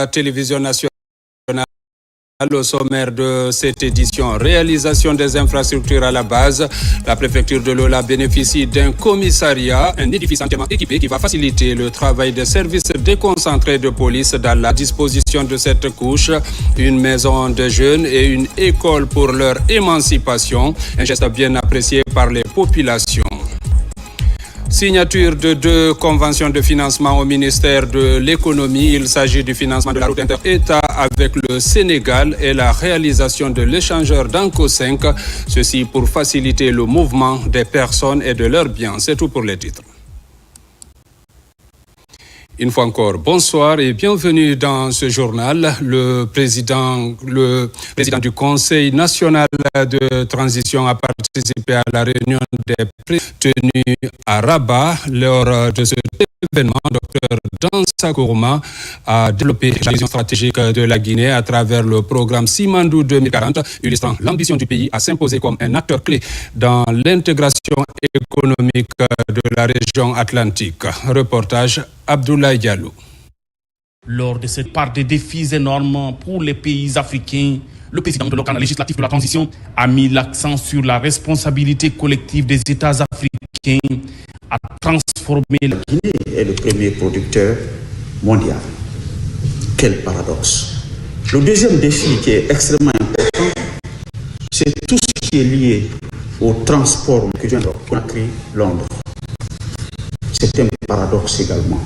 La télévision nationale au sommaire de cette édition. Réalisation des infrastructures à la base. La préfecture de Lola bénéficie d'un commissariat, un édifice entièrement équipé qui va faciliter le travail des services déconcentrés de police dans la disposition de cette couche. Une maison de jeunes et une école pour leur émancipation. Un geste bien apprécié par les populations. Signature de 2 conventions de financement au ministère de l'économie. Il s'agit du financement de la route inter-État avec le Sénégal et la réalisation de l'échangeur d'Anco 5. Ceci pour faciliter le mouvement des personnes et de leurs biens. C'est tout pour les titres. Une fois encore, bonsoir et bienvenue dans ce journal. Le président du Conseil national de transition a participé à la réunion des présidents tenue à Rabat. Lors de cet événement, Dr Dansa Kourma a développé la vision stratégique de la Guinée à travers le programme Simandou 2040, illustrant l'ambition du pays à s'imposer comme un acteur clé dans l'intégration économique de la région atlantique. Reportage Abdoulaye Diallo. Lors de cette part des défis énormes pour les pays africains, le président de l'organe législatif de la transition a mis l'accent sur la responsabilité collective des États africains à transformer la Guinée est le premier producteur mondial. Quel paradoxe. Le deuxième défi qui est extrêmement important, c'est tout ce qui est lié au transport que vient de Conakry, Londres. C'est un paradoxe également.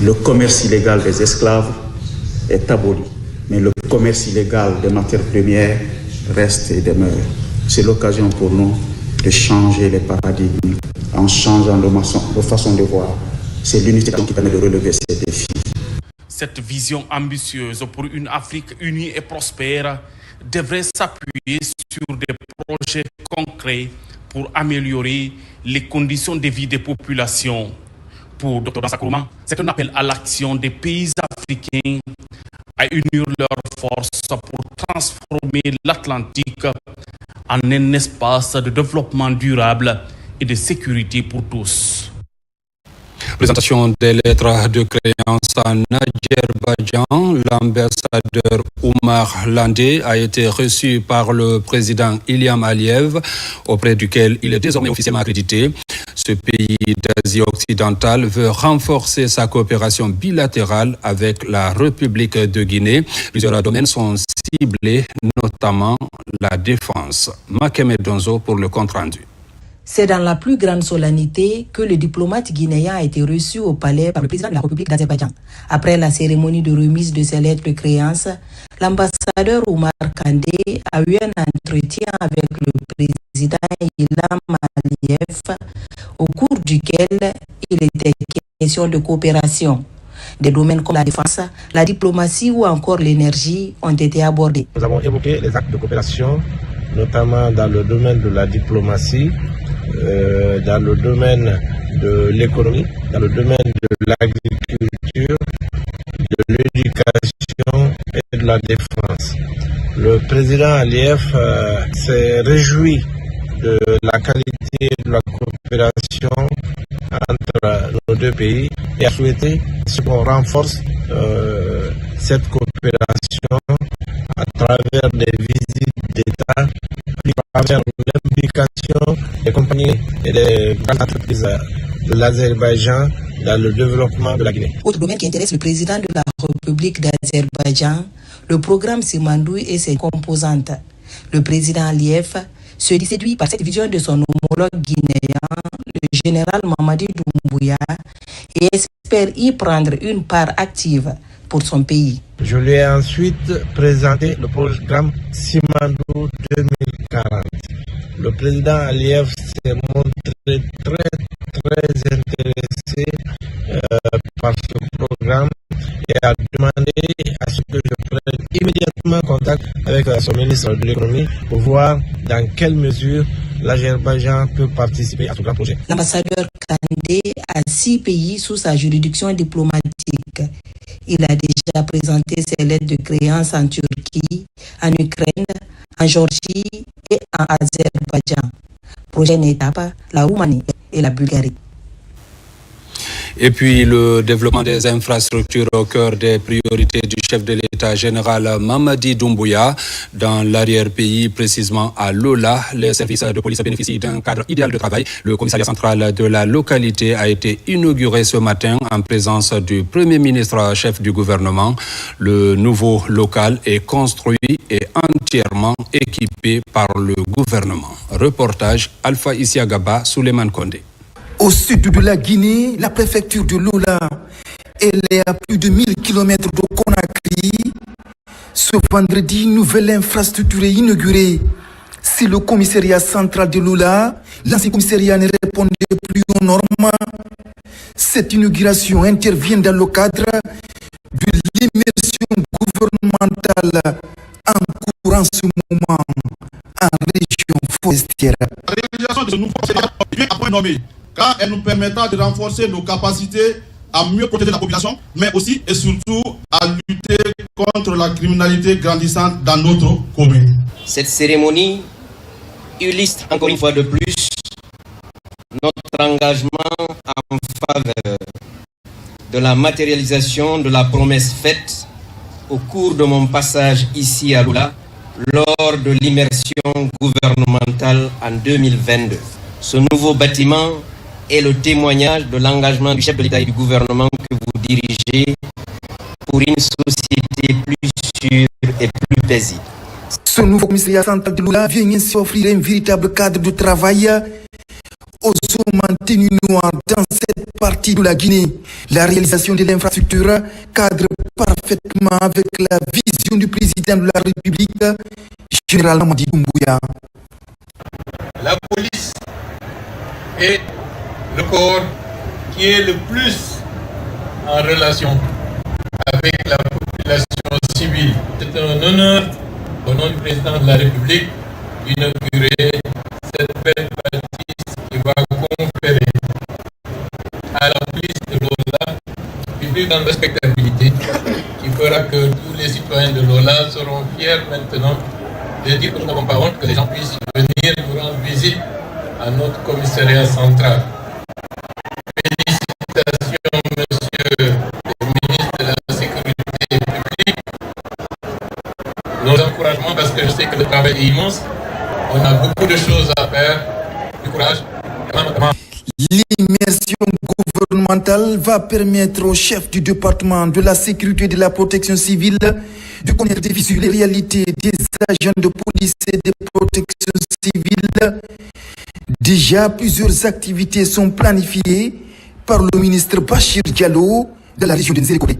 Le commerce illégal des esclaves est aboli, mais le commerce illégal des matières premières reste et demeure. C'est l'occasion pour nous de changer les paradigmes en changeant de façon de voir. C'est l'unité qui permet de relever ces défis. Cette vision ambitieuse pour une Afrique unie et prospère devrait s'appuyer sur des projets concrets pour améliorer les conditions de vie des populations. Pour Dr Dansa Kourma, c'est un appel à l'action des pays africains à unir leurs forces pour transformer l'Atlantique en un espace de développement durable et de sécurité pour tous. Présentation des lettres de créance en Azerbaïdjan. L'ambassadeur Oumar Landé a été reçu par le président Ilham Aliyev, auprès duquel il est désormais officiellement accrédité. Ce pays d'Asie occidentale veut renforcer sa coopération bilatérale avec la République de Guinée. Plusieurs domaines sont ciblés, notamment la défense. Makeme Donzo pour le compte-rendu. C'est dans la plus grande solennité que le diplomate guinéen a été reçu au palais par le président de la République d'Azerbaïdjan. Après la cérémonie de remise de ses lettres de créance, l'ambassadeur Oumar Kandé a eu un entretien avec le président Ilham Aliyev, au cours duquel il était question de coopération. Des domaines comme la défense, la diplomatie ou encore l'énergie ont été abordés. Nous avons évoqué les actes de coopération, notamment dans le domaine de la diplomatie, dans le domaine de l'économie, dans le domaine de l'agriculture, de l'éducation et de la défense. Le président Aliyev s'est réjoui de la qualité de la coopération entre nos deux pays et a souhaité qu'on renforce cette coopération à travers des visites d'État, à travers l'implication des compagnies et des grandes entreprises de l'Azerbaïdjan dans le développement de la Guinée. Autre domaine qui intéresse le président de la République d'Azerbaïdjan, le programme Simandou et ses composantes. Le président Aliyev se dit séduit par cette vision de son homologue guinéen, le général Mamadi Doumbouya, et espère y prendre une part active pour son pays. Je lui ai ensuite présenté le programme Simandou 2040. Le président Aliyev s'est montré très intéressé par ce programme et a demandé à ce que je prenne immédiatement contact avec son ministre de l'économie pour voir dans quelle mesure l'Azerbaïdjan peut participer à ce grand projet. L'ambassadeur Kandé a 6 pays sous sa juridiction diplomatique. Il a déjà présenté ses lettres de créance en Turquie, en Ukraine, en Géorgie et en Azerbaïdjan. Prochaine étape, la Roumanie et la Bulgarie. Et puis le développement des infrastructures au cœur des priorités du chef de l'État général Mamadi Doumbouya. Dans l'arrière-pays, précisément à Lola, les services de police bénéficient d'un cadre idéal de travail. Le commissariat central de la localité a été inauguré ce matin en présence du Premier ministre, chef du gouvernement. Le nouveau local est construit et entièrement équipé par le gouvernement. Reportage Alpha Isiagaba, Souleymane Kondé. Au sud de la Guinée, la préfecture de Lola, elle est à plus de 1000 km de Conakry. Ce vendredi, une nouvelle infrastructure est inaugurée. C'est le commissariat central de Lola. L'ancien commissariat ne répondait plus aux normes. Cette inauguration intervient dans le cadre de l'immersion gouvernementale en cours en ce moment en région forestière. La réalisation de ce nouveau commissariat vient après nommé, car elle nous permettra de renforcer nos capacités à mieux protéger la population, mais aussi et surtout à lutter contre la criminalité grandissante dans notre commune. Cette cérémonie illustre encore une fois de plus notre engagement en faveur de la matérialisation de la promesse faite au cours de mon passage ici à Lola lors de l'immersion gouvernementale en 2022. Ce nouveau bâtiment est le témoignage de l'engagement du chef de l'État et du gouvernement que vous dirigez pour une société plus sûre et plus paisible. Ce nouveau commissariat central de Lola vient ainsi offrir un véritable cadre de travail aux hommes en tenue noire dans cette partie de la Guinée. La réalisation de l'infrastructure cadre parfaitement avec la vision du président de la République, général Mamadi Doumbouya. La police est le corps qui est le plus en relation avec la population civile. C'est un honneur, au nom du président de la République, d'inaugurer cette belle bâtisse qui va conférer à la police de Lola une plus grande respectabilité qui fera que tous les citoyens de Lola seront fiers maintenant de dire que nous n'avons pas honte que les gens puissent venir nous rendre visite à notre commissariat central. Félicitations, monsieur le ministre de la Sécurité publique. Nos encouragements, parce que je sais que le travail est immense. On a beaucoup de choses à faire. Du courage. L'immersion gouvernementale va permettre au chef du département de la sécurité et de la protection civile de connaître des visuels les réalités des agents de police et de protection civile. Déjà, plusieurs activités sont planifiées par le ministre Bachir Diallo de la région de Nzérékoré.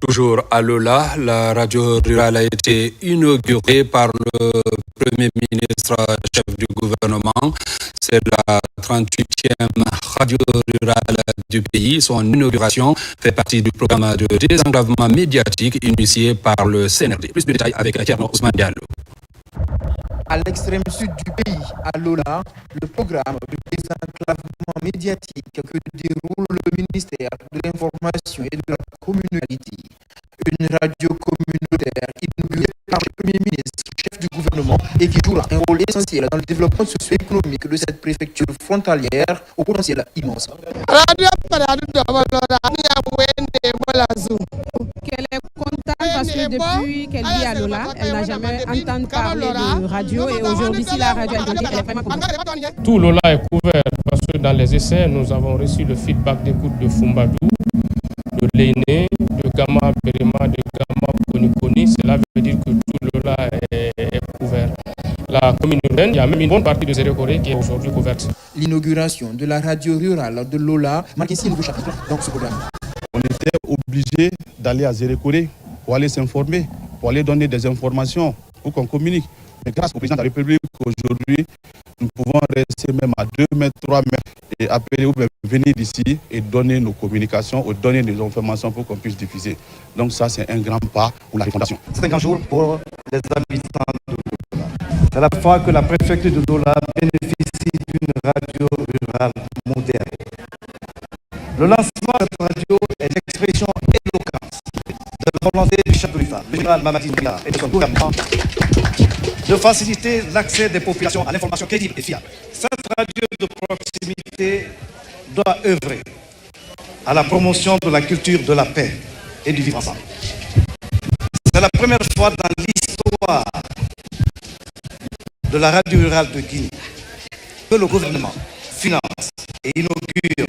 Toujours à Lola, la radio rurale a été inaugurée par le Premier ministre, chef du gouvernement. C'est la 38e radio rurale du pays. Son inauguration fait partie du programme de désenclavement médiatique initié par le CNRD. Plus de détails avec Thierno Ousmane Diallo. À l'extrême sud du pays, à Lola, le programme de désenclavement médiatique que déroule le ministère de l'Information et de la Communauté. Une radio communautaire inaugurée par le Premier ministre, chef du gouvernement, et qui jouera un rôle essentiel dans le développement socio-économique de cette préfecture frontalière au potentiel immense. Qu'elle est contente parce que depuis qu'elle vit à Lola, elle n'a jamais entendu parler de radio et aujourd'hui, si la radio est inaugurée, elle est vraiment contente. Tout Lola est couvert parce que dans les essais, nous avons reçu le feedback d'écoute de Fumbadou, de Léné, de Gama Berema, de Gama Konikoni. Cela veut dire que tout Lola est couvert. La commune urbaine, il y a même une bonne partie de Nzérékoré qui est aujourd'hui couverte. L'inauguration de la radio rurale de Lola marque ici un nouveau chapitre dans ce programme. On était obligé d'aller à Nzérékoré pour aller s'informer, pour aller donner des informations, pour qu'on communique. Mais grâce au président de la République, aujourd'hui, nous pouvons rester même à 2 mètres, 3 mètres et appeler ou venir d'ici et donner nos communications ou donner des informations pour qu'on puisse diffuser. Donc ça, c'est un grand pas pour la refondation. C'est un grand jour pour les habitants de Lola. C'est la fois que la préfecture de Lola bénéficie d'une radio rurale moderne. Le lancement de cette radio est l'expression éloquente de la volonté du chef de l'État, le général Mamadi Doumbouya et de son gouvernement, de faciliter l'accès des populations à l'information crédible et fiable. Cette radio de proximité doit œuvrer à la promotion de la culture de la paix et du vivre ensemble. C'est la première fois dans l'histoire de la radio rurale de Guinée que le gouvernement finance et inaugure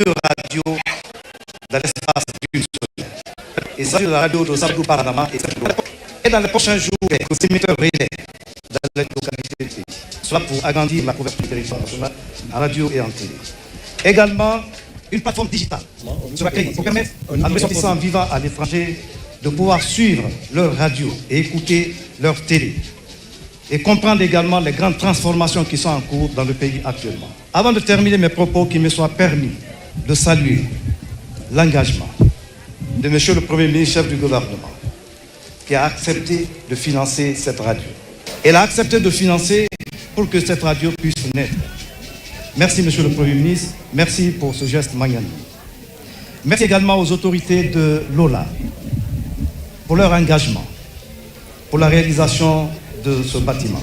2 radios dans l'espace d'une semaine. Il s'agit de la radio de Sabdou Paradama et dans les prochains jours, les émetteurs relais dans les localités du pays. Cela pour agrandir la couverture du territoire national en radio et en télé. Également, une plateforme digitale sera créée pour permettre à nos ressortissants vivant à l'étranger de pouvoir suivre leur radio et écouter leur télé. Et comprendre également les grandes transformations qui sont en cours dans le pays actuellement. Avant de terminer mes propos, qu'il me soit permis de saluer l'engagement de M. le Premier ministre, chef du gouvernement, qui a accepté de financer cette radio. Elle a accepté de financer pour que cette radio puisse naître. Merci M. le Premier ministre, merci pour ce geste magnanime. Merci également aux autorités de Lola pour leur engagement, pour la réalisation de ce bâtiment.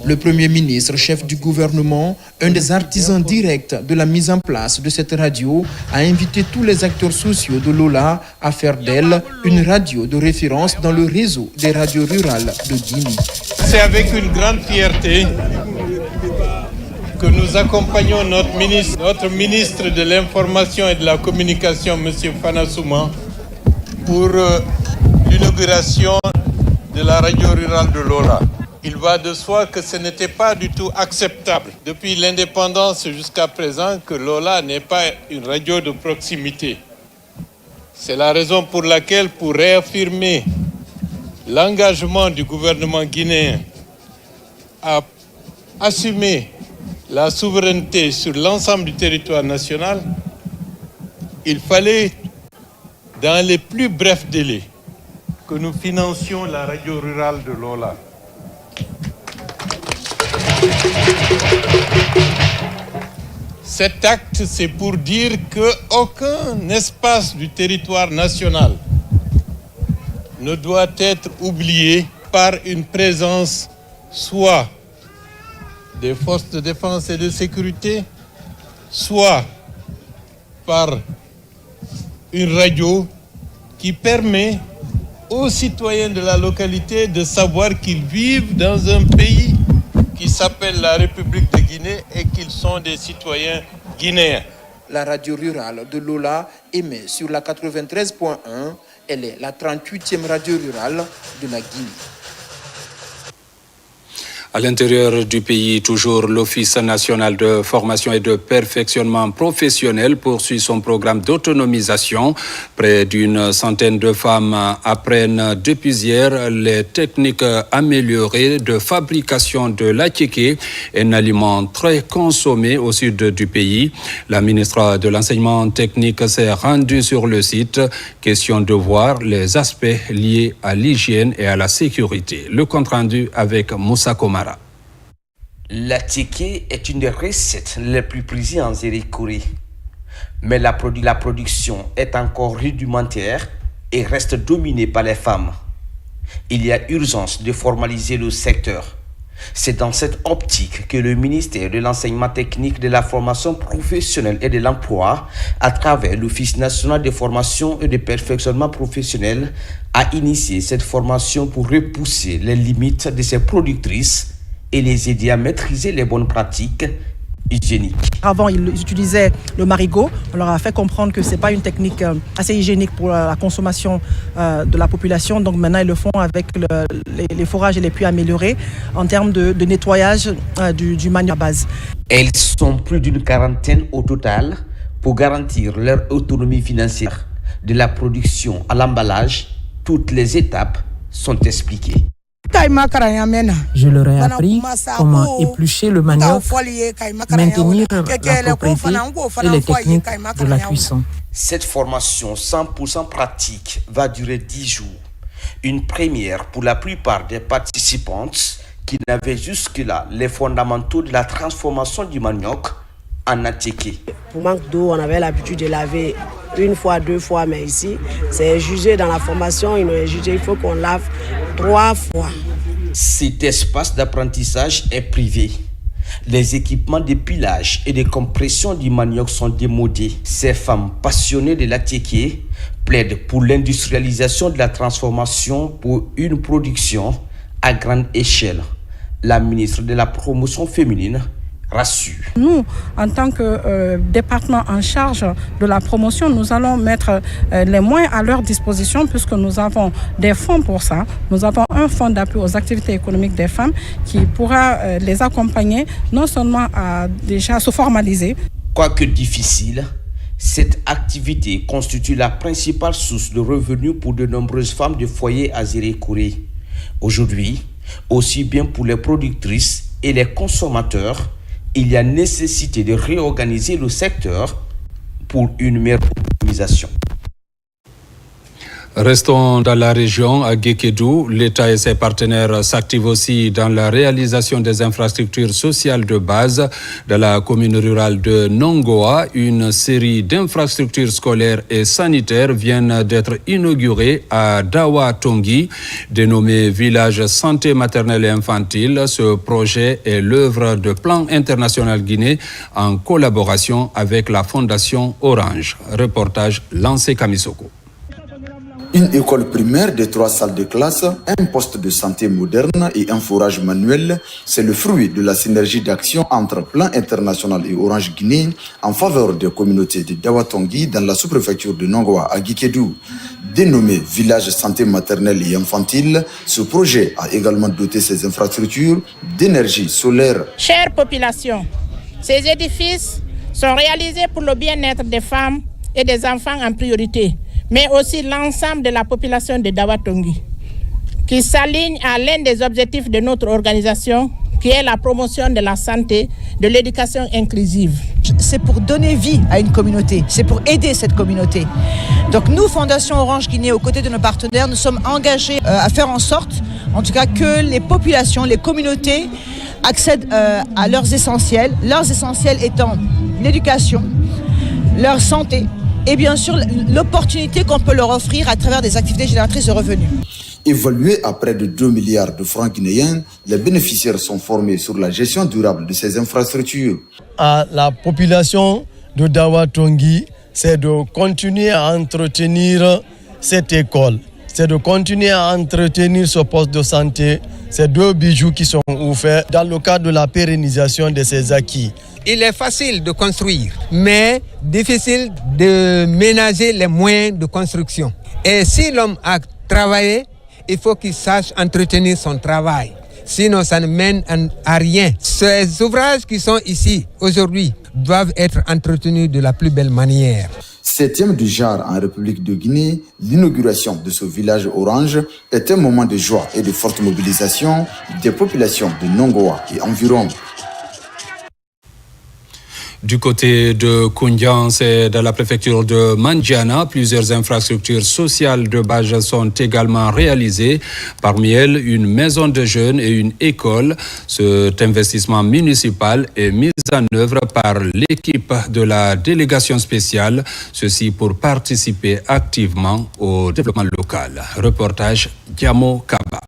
Le Premier ministre, chef du gouvernement, un des artisans directs de la mise en place de cette radio, a invité tous les acteurs sociaux de Lola à faire d'elle une radio de référence dans le réseau des radios rurales de Guinée. C'est avec une grande fierté que nous accompagnons notre ministre de l'Information et de la Communication, M. Fana Souma, pour l'inauguration de la radio rurale de Lola. Il va de soi que ce n'était pas du tout acceptable depuis l'indépendance jusqu'à présent que Lola n'est pas une radio de proximité. C'est la raison pour laquelle, pour réaffirmer l'engagement du gouvernement guinéen à assumer la souveraineté sur l'ensemble du territoire national, il fallait, dans les plus brefs délais, que nous financions la radio rurale de Lola. Cet acte, c'est pour dire qu'aucun espace du territoire national ne doit être oublié par une présence soit des forces de défense et de sécurité, soit par une radio qui permet aux citoyens de la localité de savoir qu'ils vivent dans un pays qui s'appelle la République de Guinée et qu'ils sont des citoyens guinéens. La radio rurale de Lola émet sur la 93.1. Elle est la 38e radio rurale de la Guinée. À l'intérieur du pays, toujours l'Office national de formation et de perfectionnement professionnel poursuit son programme d'autonomisation. Près d'une centaine de femmes apprennent depuis hier les techniques améliorées de fabrication de l'attiéké, un aliment très consommé au sud du pays. La ministre de l'Enseignement technique s'est rendue sur le site. Question de voir les aspects liés à l'hygiène et à la sécurité. Le compte-rendu avec Moussa Komara. L'attiéké est une des recettes les plus prisées en Zérékoré. Mais la production est encore rudimentaire et reste dominée par les femmes. Il y a urgence de formaliser le secteur. C'est dans cette optique que le ministère de l'Enseignement technique, de la formation professionnelle et de l'emploi, à travers l'Office national de formation et de perfectionnement professionnel, a initié cette formation pour repousser les limites de ses productrices et les aider à maîtriser les bonnes pratiques hygiéniques. Avant, ils utilisaient le marigot. On leur a fait comprendre que ce n'est pas une technique assez hygiénique pour la consommation de la population. Donc maintenant, ils le font avec les forages les plus améliorés en termes de nettoyage du manioc à base. Elles sont plus d'une quarantaine au total pour garantir leur autonomie financière. De la production à l'emballage, toutes les étapes sont expliquées. Je leur ai appris comment éplucher le manioc, maintenir la propriété et les techniques de la cuisson. Cette formation 100% pratique va durer 10 jours. Une première pour la plupart des participantes qui n'avaient jusque-là les fondamentaux de la transformation du manioc en attiéké. Pour manque d'eau, on avait l'habitude de laver une fois, 2 fois, mais ici, c'est jugé dans la formation, ils ont jugé, il faut qu'on lave 3 fois. Cet espace d'apprentissage est privé. Les équipements de pilage et de compression du manioc sont démodés. Ces femmes passionnées de l'attiéké plaident pour l'industrialisation de la transformation pour une production à grande échelle. La ministre de la Promotion féminine rassure. Nous, en tant que département en charge de la promotion, nous allons mettre les moyens à leur disposition puisque nous avons des fonds pour ça. Nous avons un fonds d'appui aux activités économiques des femmes qui pourra les accompagner non seulement à déjà se formaliser. Quoique difficile, cette activité constitue la principale source de revenus pour de nombreuses femmes de foyers à Zérékouré. Aujourd'hui, aussi bien pour les productrices et les consommateurs, il y a nécessité de réorganiser le secteur pour une meilleure optimisation. Restons dans la région, à Guékédou. L'État et ses partenaires s'activent aussi dans la réalisation des infrastructures sociales de base. Dans la commune rurale de Nongoa, une série d'infrastructures scolaires et sanitaires viennent d'être inaugurées à Dawa Tongi, dénommé Village Santé Maternelle et Infantile. Ce projet est l'œuvre de Plan International Guinée en collaboration avec la Fondation Orange. Reportage Lancé Kamisoko. Une école primaire de 3 salles de classe, un poste de santé moderne et un forage manuel, c'est le fruit de la synergie d'action entre Plan International et Orange Guinée en faveur des communautés de Dawatongi dans la sous-préfecture de Nongoa à Guékédou. Dénommé Village Santé Maternelle et Infantile, ce projet a également doté ses infrastructures d'énergie solaire. Chère population, ces édifices sont réalisés pour le bien-être des femmes et des enfants en priorité, mais aussi l'ensemble de la population de Dawatongi, qui s'aligne à l'un des objectifs de notre organisation, qui est la promotion de la santé, de l'éducation inclusive. C'est pour donner vie à une communauté, c'est pour aider cette communauté. Donc nous, Fondation Orange Guinée, aux côtés de nos partenaires, nous sommes engagés à faire en sorte, en tout cas, que les populations, les communautés accèdent à leurs essentiels étant l'éducation, leur santé, et bien sûr l'opportunité qu'on peut leur offrir à travers des activités génératrices de revenus. Évalués à près de 2 milliards de francs guinéens, les bénéficiaires sont formés sur la gestion durable de ces infrastructures. À la population de Dawatongi, c'est de continuer à entretenir cette école, c'est de continuer à entretenir ce poste de santé, ces 2 bijoux qui sont offerts dans le cadre de la pérennisation de ces acquis. Il est facile de construire, mais difficile de ménager les moyens de construction. Et si l'homme a travaillé, il faut qu'il sache entretenir son travail. Sinon, ça ne mène à rien. Ces ouvrages qui sont ici aujourd'hui doivent être entretenus de la plus belle manière. 7e du genre en République de Guinée, l'inauguration de ce village orange est un moment de joie et de forte mobilisation des populations de Nongoa et environ. Du côté de Koundian, c'est dans la préfecture de Mandiana, plusieurs infrastructures sociales de base sont également réalisées. Parmi elles, une maison de jeunes et une école. Cet investissement municipal est mis en œuvre par l'équipe de la délégation spéciale, ceci pour participer activement au développement local. Reportage Diamo Kaba.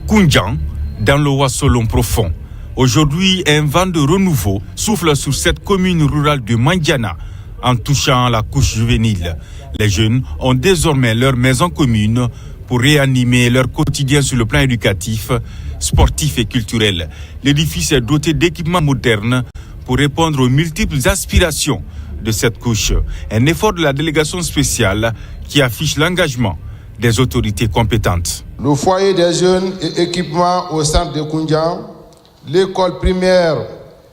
Koundian, dans le Wassolon profond. Aujourd'hui, un vent de renouveau souffle sur cette commune rurale de Mandiana en touchant la couche juvénile. Les jeunes ont désormais leur maison commune pour réanimer leur quotidien sur le plan éducatif, sportif et culturel. L'édifice est doté d'équipements modernes pour répondre aux multiples aspirations de cette couche. Un effort de la délégation spéciale qui affiche l'engagement des autorités compétentes. Le foyer des jeunes et équipements au centre de Koundian, l'école primaire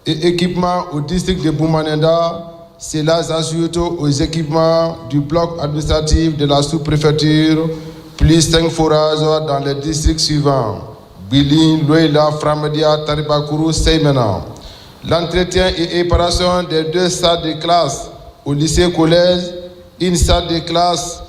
et équipements au district de Boumanenda, cela s'ajoute aux équipements du bloc administratif de la sous-préfecture, plus 5 forages dans les districts suivants: Bilin, Loïla, Framedia, Taribakourou, Seymena. L'entretien et réparation des 2 salles de classe au lycée-collège, une salle de classe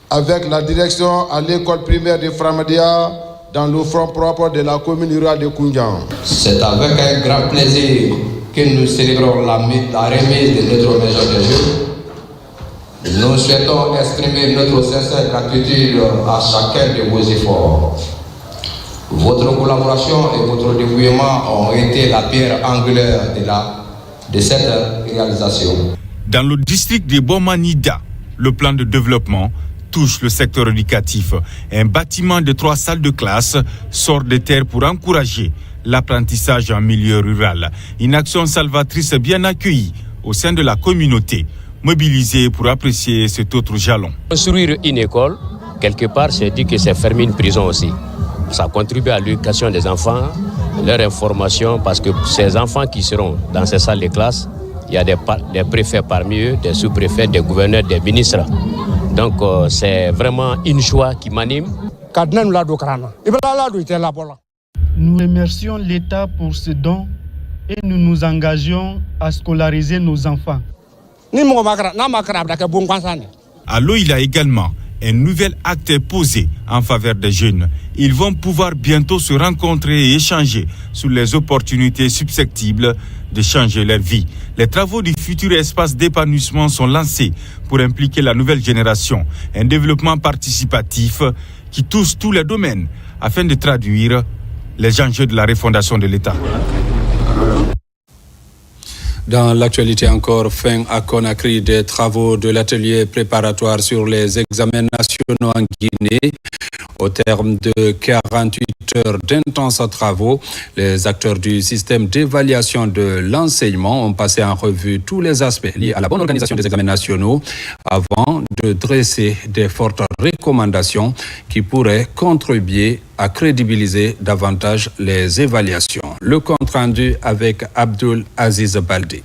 avec la direction à l'école primaire de Framedia, dans le front propre de la commune rurale de Koundian. C'est avec un grand plaisir que nous célébrons la remise de notre maison de jeu. Nous souhaitons exprimer notre sincère gratitude à chacun de vos efforts. Votre collaboration et votre dévouement ont été la pierre angulaire de cette réalisation. Dans le district de Bomanida, le plan de développement touche le secteur éducatif. Un bâtiment de 3 salles de classe sort de terre pour encourager l'apprentissage en milieu rural. Une action salvatrice bien accueillie au sein de la communauté, mobilisée pour apprécier cet autre jalon. Construire une école, quelque part, c'est dire que c'est fermer une prison aussi. Ça contribue à l'éducation des enfants, leur information, parce que ces enfants qui seront dans ces salles de classe, il y a des préfets parmi eux, des sous-préfets, des gouverneurs, des ministres. Donc c'est vraiment une joie qui m'anime. Nous remercions l'État pour ce don et nous nous engageons à scolariser nos enfants. À Loïla également, un nouvel acte est posé en faveur des jeunes. Ils vont pouvoir bientôt se rencontrer et échanger sur les opportunités susceptibles de changer leur vie. Les travaux du futur espace d'épanouissement sont lancés pour impliquer la nouvelle génération. Un développement participatif qui touche tous les domaines afin de traduire les enjeux de la refondation de l'État. Dans l'actualité encore, fin à Conakry des travaux de l'atelier préparatoire sur les examens nationaux en Guinée. Au terme de 48 heures d'intenses travaux, les acteurs du système d'évaluation de l'enseignement ont passé en revue tous les aspects liés à la bonne organisation des examens nationaux avant de dresser des fortes recommandations qui pourraient contribuer à crédibiliser davantage les évaluations. Le compte rendu avec Abdul Aziz Baldé.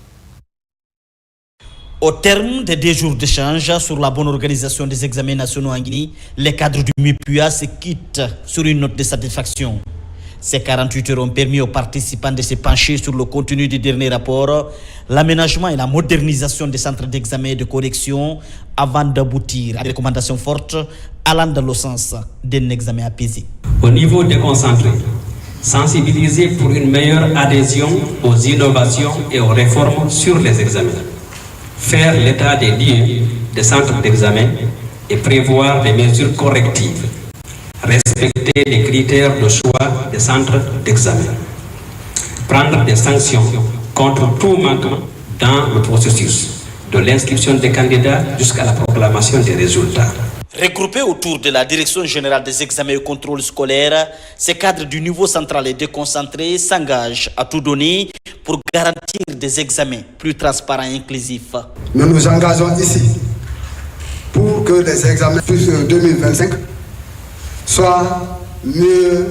Au terme des 2 jours d'échange sur la bonne organisation des examens nationaux en Guinée, les cadres du MIPUA se quittent sur une note de satisfaction. Ces 48 heures ont permis aux participants de se pencher sur le contenu du dernier rapport, l'aménagement et la modernisation des centres d'examen et de correction avant d'aboutir à des recommandations fortes allant dans le sens d'un examen apaisé. Au niveau déconcentré, sensibiliser pour une meilleure adhésion aux innovations et aux réformes sur les examens. Faire l'état des lieux des centres d'examen et prévoir des mesures correctives. Respecter les critères de choix des centres d'examen. Prendre des sanctions contre tout manquement dans le processus, de l'inscription des candidats jusqu'à la proclamation des résultats. Regroupés autour de la Direction générale des examens et contrôles scolaires, ces cadres du niveau central et déconcentré s'engagent à tout donner pour garantir des examens plus transparents et inclusifs. Nous nous engageons ici pour que les examens plus 2025 soient mieux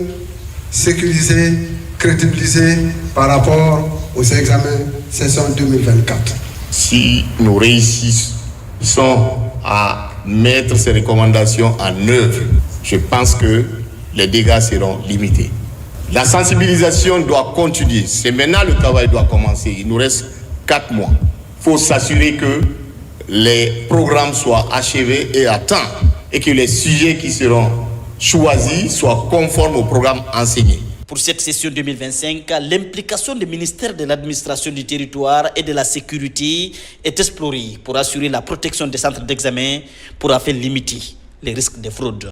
sécurisés, crédibilisés par rapport aux examens session 2024. Si nous réussissons à mettre ces recommandations en œuvre, je pense que les dégâts seront limités. La sensibilisation doit continuer. C'est maintenant le travail doit commencer. Il nous reste 4 mois. Il faut s'assurer que les programmes soient achevés et à temps et que les sujets qui seront choisis soient conformes au programme enseigné. Pour cette session 2025, l'implication du ministère de l'administration du territoire et de la sécurité est explorée pour assurer la protection des centres d'examen pour afin limiter les risques de fraude.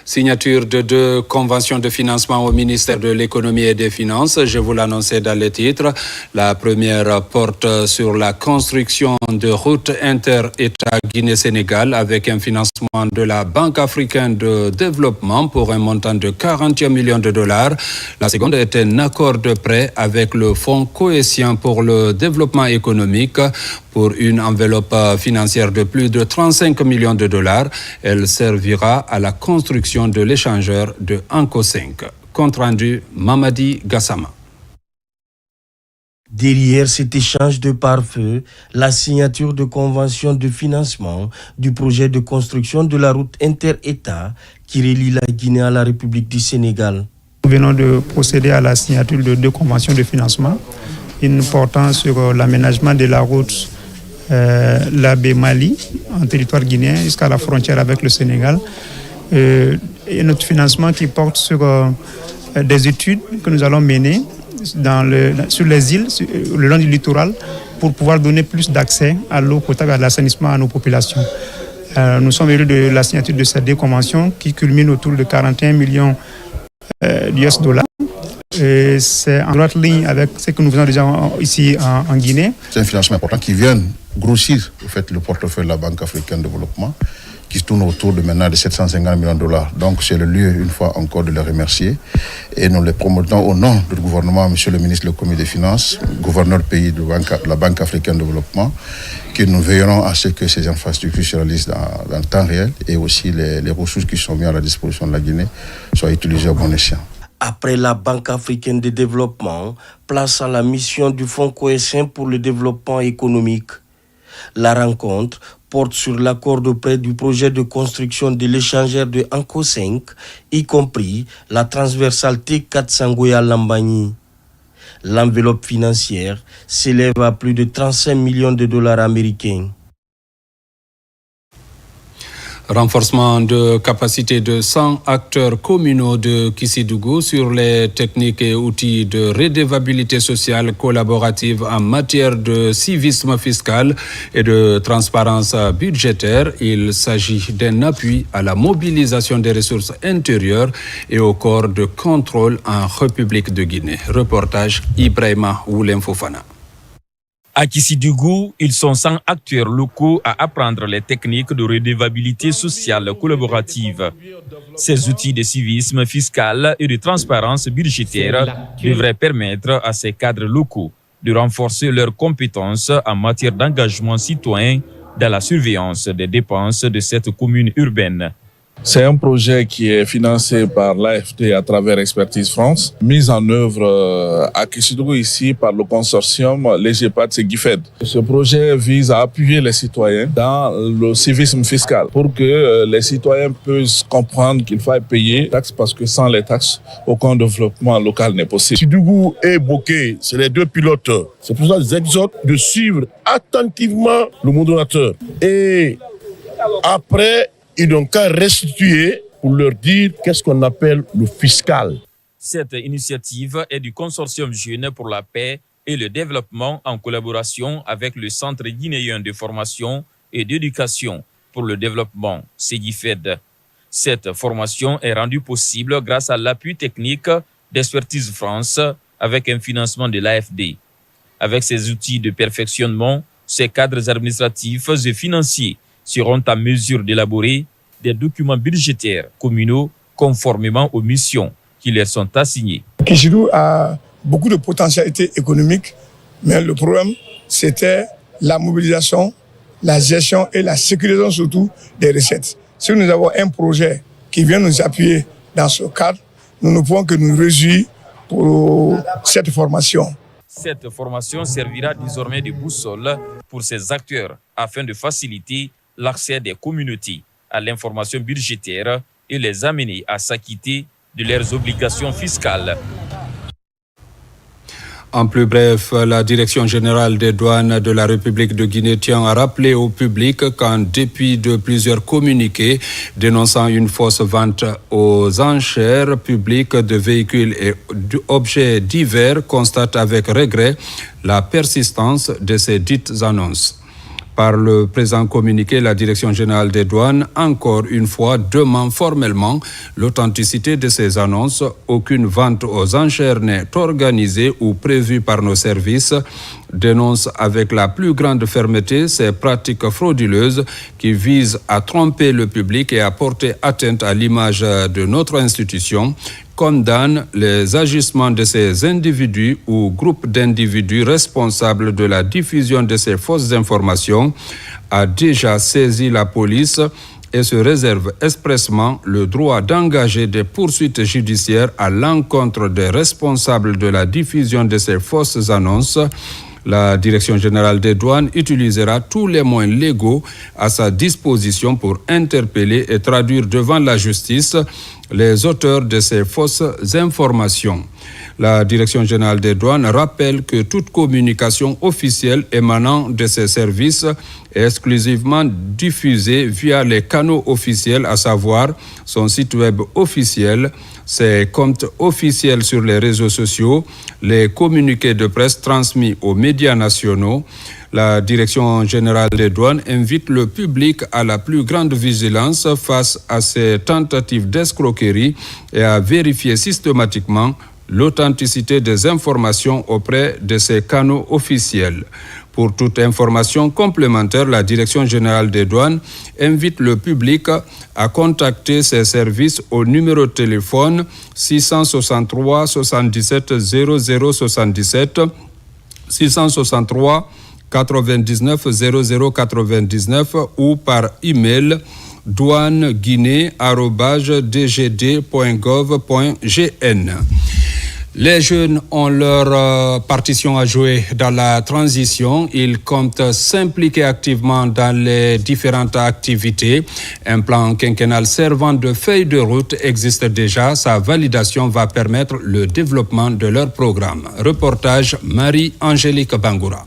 Signature de 2 conventions de financement au ministère de l'économie et des finances. Je vous l'annonçais dans les titres. La première porte sur la construction de routes inter-État Guinée-Sénégal avec un financement de la Banque africaine de développement pour un montant de 41 millions de dollars. La seconde est un accord de prêt avec le Fonds cohésien pour le développement économique pour une enveloppe financière de plus de 35 millions de dollars. Elle servira à la construction de l'échangeur de Anko 5. Compte rendu Mamadi Gassama. Derrière cet échange de pare-feu, la signature de convention de financement du projet de construction de la route inter-État qui relie la Guinée à la République du Sénégal. Nous venons de procéder à la signature de 2 conventions de financement, une portant sur l'aménagement de la route Labé-Mali, en territoire guinéen, jusqu'à la frontière avec le Sénégal. Et notre financement qui porte sur des études que nous allons mener sur les îles, le long du littoral, pour pouvoir donner plus d'accès à l'eau potable et à l'assainissement à nos populations. Nous sommes heureux de la signature de ces deux conventions qui culminent autour de 41 millions d'US dollars. C'est en droite ligne avec ce que nous faisons déjà ici en Guinée. C'est un financement important qui vient grossir le portefeuille de la Banque africaine de développement, qui se tourne autour de maintenant de 750 millions de dollars. Donc c'est le lieu, une fois encore, de les remercier. Et nous les promotons au nom du gouvernement, Monsieur le ministre du Comité des Finances, gouverneur du pays de la Banque africaine de développement, que nous veillerons à ce que ces infrastructures se réalisent dans le temps réel et aussi les ressources qui sont mises à la disposition de la Guinée soient utilisées au bon escient. Après la Banque africaine de développement, place à la mission du Fonds cohésien pour le développement économique. La rencontre porte sur l'accord de prêt du projet de construction de l'échangeur de Anko 5, y compris la transversale T4 Sangoya-Lambani. L'enveloppe financière s'élève à plus de 35 millions de dollars américains. Renforcement de capacité de 100 acteurs communaux de Kissidougou sur les techniques et outils de redevabilité sociale collaborative en matière de civisme fiscal et de transparence budgétaire. Il s'agit d'un appui à la mobilisation des ressources intérieures et au corps de contrôle en République de Guinée. Reportage Ibrahima Oulem Fofana. À Kissidougou, ils sont 100 acteurs locaux à apprendre les techniques de redevabilité sociale collaborative. Ces outils de civisme fiscal et de transparence budgétaire devraient permettre à ces cadres locaux de renforcer leurs compétences en matière d'engagement citoyen dans la surveillance des dépenses de cette commune urbaine. C'est un projet qui est financé par l'AFD à travers Expertise France, mis en œuvre à Kissidougou ici par le consortium Legepad-Segifed. Ce projet vise à appuyer les citoyens dans le civisme fiscal pour que les citoyens puissent comprendre qu'il faut payer les taxes parce que sans les taxes, aucun développement local n'est possible. Kissidougou et Bokeh, c'est les deux pilotes. C'est pour ça que je les exhorte de suivre attentivement le modérateur. Et après, ils n'ont qu'à restituer pour leur dire qu'est-ce qu'on appelle le fiscal. Cette initiative est du Consortium Jeunes pour la paix et le développement en collaboration avec le Centre guinéen de formation et d'éducation pour le développement, Segifed. Cette formation est rendue possible grâce à l'appui technique d'Expertise France avec un financement de l'AFD. Avec ces outils de perfectionnement, ces cadres administratifs et financiers seront en mesure d'élaborer des documents budgétaires communaux conformément aux missions qui leur sont assignées. Kissidougou a beaucoup de potentialités économiques, mais le problème, c'était la mobilisation, la gestion et la sécurisation surtout des recettes. Si nous avons un projet qui vient nous appuyer dans ce cadre, nous ne pouvons que nous réjouir pour cette formation. Cette formation servira désormais de boussole pour ces acteurs afin de faciliter l'accès des communautés à l'information budgétaire et les amener à s'acquitter de leurs obligations fiscales. En plus bref, la Direction générale des douanes de la République de Guinée tient à rappeler au public qu'en dépit de plusieurs communiqués dénonçant une fausse vente aux enchères publiques de véhicules et d'objets divers, constate avec regret la persistance de ces dites annonces. Par le présent communiqué, la Direction générale des douanes, encore une fois, demande formellement l'authenticité de ces annonces. Aucune vente aux enchères n'est organisée ou prévue par nos services. Dénonce avec la plus grande fermeté ces pratiques frauduleuses qui visent à tromper le public et à porter atteinte à l'image de notre institution. Condamne les agissements de ces individus ou groupes d'individus responsables de la diffusion de ces fausses informations, a déjà saisi la police et se réserve expressément le droit d'engager des poursuites judiciaires à l'encontre des responsables de la diffusion de ces fausses annonces. La Direction générale des douanes utilisera tous les moyens légaux à sa disposition pour interpeller et traduire devant la justice les auteurs de ces fausses informations. La Direction générale des douanes rappelle que toute communication officielle émanant de ces services est exclusivement diffusée via les canaux officiels, à savoir son site web officiel, ses comptes officiels sur les réseaux sociaux, les communiqués de presse transmis aux médias nationaux, La Direction générale des douanes invite le public à la plus grande vigilance face à ces tentatives d'escroquerie et à vérifier systématiquement l'authenticité des informations auprès de ces canaux officiels. Pour toute information complémentaire, la Direction générale des douanes invite le public à contacter ses services au numéro de téléphone 663 77 0077, 663 99 0099 ou par email douaneguinée@dgd.gov.gn. Les jeunes ont leur partition à jouer dans la transition. Ils comptent s'impliquer activement dans les différentes activités. Un plan quinquennal servant de feuille de route existe déjà. Sa validation va permettre le développement de leur programme. Reportage Marie-Angélique Bangoura.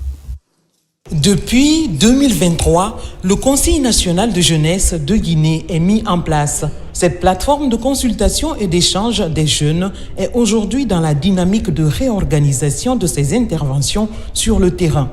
Depuis 2023, le Conseil national de jeunesse de Guinée est mis en place. Cette plateforme de consultation et d'échange des jeunes est aujourd'hui dans la dynamique de réorganisation de ses interventions sur le terrain.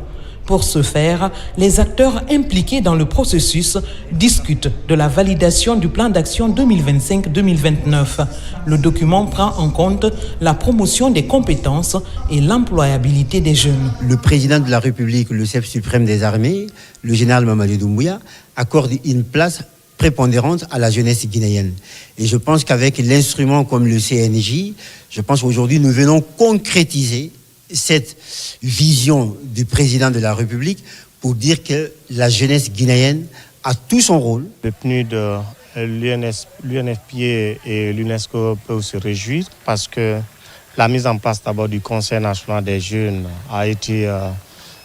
Pour ce faire, les acteurs impliqués dans le processus discutent de la validation du plan d'action 2025-2029. Le document prend en compte la promotion des compétences et l'employabilité des jeunes. Le président de la République, le chef suprême des armées, le général Mamadou Doumbouya, accorde une place prépondérante à la jeunesse guinéenne. Et je pense qu'avec l'instrument comme le CNJ, je pense qu'aujourd'hui nous venons concrétiser cette vision du président de la République pour dire que la jeunesse guinéenne a tout son rôle. Le PNUD, l'UNFPA et l'UNESCO peuvent se réjouir parce que la mise en place d'abord du Conseil national des jeunes a été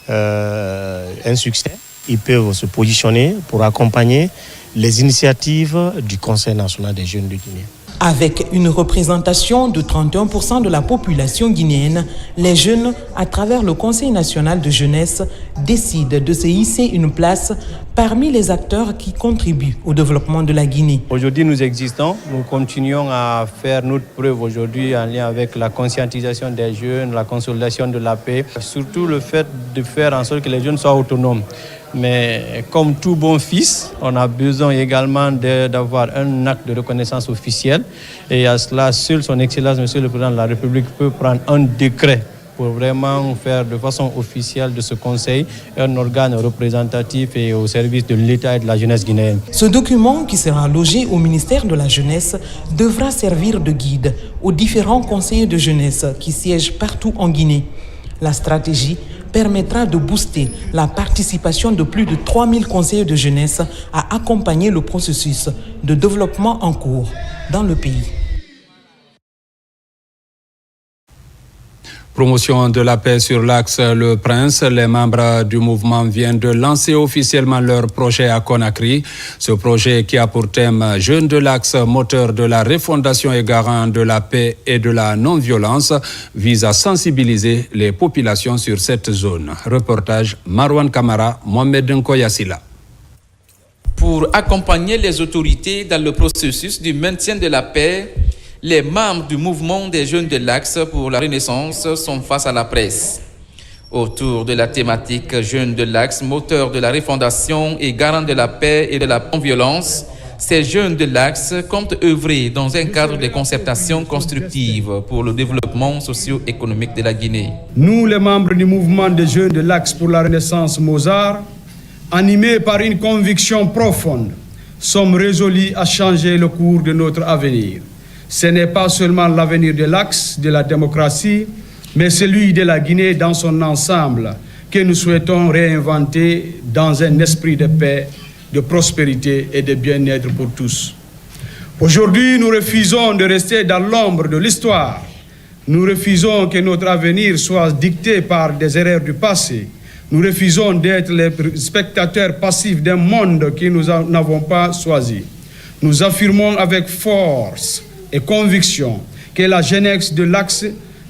un succès. Ils peuvent se positionner pour accompagner les initiatives du Conseil national des jeunes de Guinée. Avec une représentation de 31% de la population guinéenne, les jeunes, à travers le Conseil national de jeunesse, décident de se hisser une place parmi les acteurs qui contribuent au développement de la Guinée. Aujourd'hui, nous existons, nous continuons à faire notre preuve aujourd'hui en lien avec la conscientisation des jeunes, la consolidation de la paix, surtout le fait de faire en sorte que les jeunes soient autonomes. Mais comme tout bon fils, on a besoin également d'avoir un acte de reconnaissance officielle. Et à cela, seul son Excellence, Monsieur le Président de la République, peut prendre un décret pour vraiment faire de façon officielle de ce conseil un organe représentatif et au service de l'État et de la jeunesse guinéenne. Ce document, qui sera logé au ministère de la Jeunesse, devra servir de guide aux différents conseillers de jeunesse qui siègent partout en Guinée. La stratégie permettra de booster la participation de plus de 3000 conseillers de jeunesse à accompagner le processus de développement en cours dans le pays. Promotion de la paix sur l'axe Le Prince. Les membres du mouvement viennent de lancer officiellement leur projet à Conakry. Ce projet, qui a pour thème « Jeunes de l'axe, moteur de la refondation et garant de la paix et de la non-violence », vise à sensibiliser les populations sur cette zone. Reportage Marwan Kamara, Mohamed Nkoyassila. Pour accompagner les autorités dans le processus du maintien de la paix, les membres du mouvement des jeunes de l'Axe pour la Renaissance sont face à la presse. Autour de la thématique Jeunes de l'Axe, moteur de la refondation et garant de la paix et de la non-violence, ces jeunes de l'Axe comptent œuvrer dans un cadre de concertation constructive pour le développement socio-économique de la Guinée. Nous, les membres du mouvement des jeunes de l'Axe pour la Renaissance Mozart, animés par une conviction profonde, sommes résolus à changer le cours de notre avenir. Ce n'est pas seulement l'avenir de l'Axe, de la démocratie, mais celui de la Guinée dans son ensemble que nous souhaitons réinventer dans un esprit de paix, de prospérité et de bien-être pour tous. Aujourd'hui, nous refusons de rester dans l'ombre de l'histoire. Nous refusons que notre avenir soit dicté par des erreurs du passé. Nous refusons d'être les spectateurs passifs d'un monde que nous n'avons pas choisi. Nous affirmons avec force et conviction que la jeunesse de l'Axe